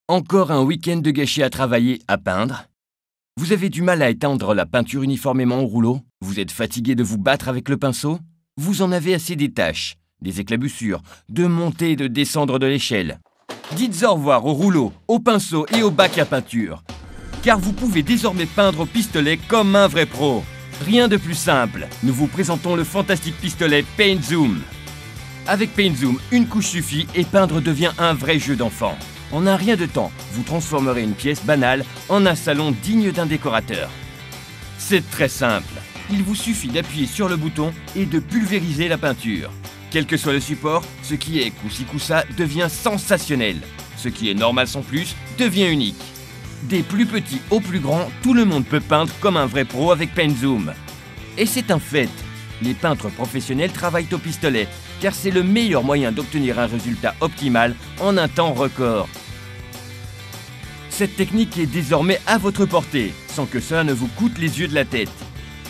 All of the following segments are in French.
Encore un week-end de gâché à travailler, à peindre? Vous avez du mal à éteindre la peinture uniformément au rouleau? Vous êtes fatigué de vous battre avec le pinceau? Vous en avez assez des taches, des éclaboussures, de monter et de descendre de l'échelle. Dites au revoir au rouleau, au pinceau et au bac à peinture. Car vous pouvez désormais peindre au pistolet comme un vrai pro. Rien de plus simple, nous vous présentons le fantastique pistolet Paint Zoom. Avec Paint Zoom, une couche suffit et peindre devient un vrai jeu d'enfant. En un rien de temps, vous transformerez une pièce banale en un salon digne d'un décorateur. C'est très simple. Il vous suffit d'appuyer sur le bouton et de pulvériser la peinture. Quel que soit le support, ce qui est coup-ci coup-ça devient sensationnel. Ce qui est normal sans plus devient unique. Des plus petits aux plus grands, tout le monde peut peindre comme un vrai pro avec Paint Zoom. Et c'est un fait. Les peintres professionnels travaillent au pistolet, car c'est le meilleur moyen d'obtenir un résultat optimal en un temps record. Cette technique est désormais à votre portée, sans que cela ne vous coûte les yeux de la tête.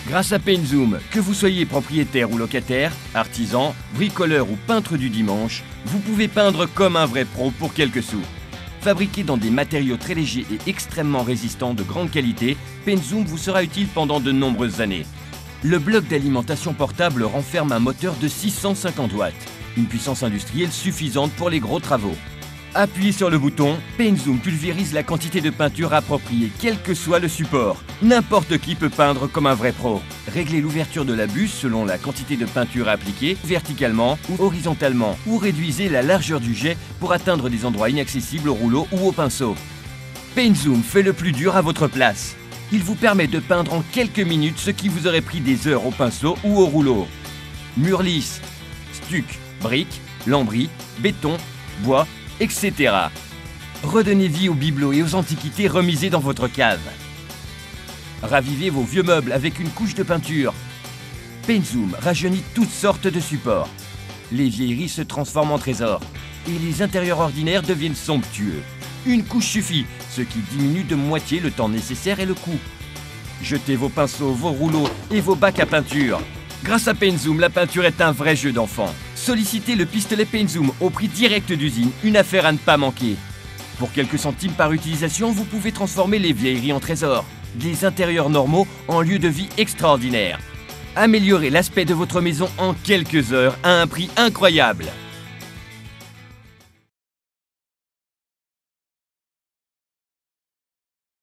Grâce à Paint Zoom, que vous soyez propriétaire ou locataire, artisan, bricoleur ou peintre du dimanche, vous pouvez peindre comme un vrai pro pour quelques sous. Fabriqué dans des matériaux très légers et extrêmement résistants de grande qualité, Paint Zoom vous sera utile pendant de nombreuses années. Le bloc d'alimentation portable renferme un moteur de 650 watts, une puissance industrielle suffisante pour les gros travaux. Appuyez sur le bouton, Paint Zoom pulvérise la quantité de peinture appropriée, quel que soit le support. N'importe qui peut peindre comme un vrai pro. Réglez l'ouverture de la buse selon la quantité de peinture appliquée, verticalement ou horizontalement, ou réduisez la largeur du jet pour atteindre des endroits inaccessibles au rouleau ou au pinceau. Paint Zoom fait le plus dur à votre place. Il vous permet de peindre en quelques minutes ce qui vous aurait pris des heures au pinceau ou au rouleau. Murs lisses, stuc, briques, lambris, béton, bois, etc. Redonnez vie aux bibelots et aux antiquités remisées dans votre cave. Ravivez vos vieux meubles avec une couche de peinture. Paint Zoom rajeunit toutes sortes de supports. Les vieilleries se transforment en trésors et les intérieurs ordinaires deviennent somptueux. Une couche suffit, ce qui diminue de moitié le temps nécessaire et le coût. Jetez vos pinceaux, vos rouleaux et vos bacs à peinture. Grâce à Paint Zoom, la peinture est un vrai jeu d'enfant. Sollicitez le pistolet Paint Zoom au prix direct d'usine, une affaire à ne pas manquer. Pour quelques centimes par utilisation, vous pouvez transformer les vieilleries en trésors, des intérieurs normaux en lieux de vie extraordinaires. Améliorez l'aspect de votre maison en quelques heures à un prix incroyable.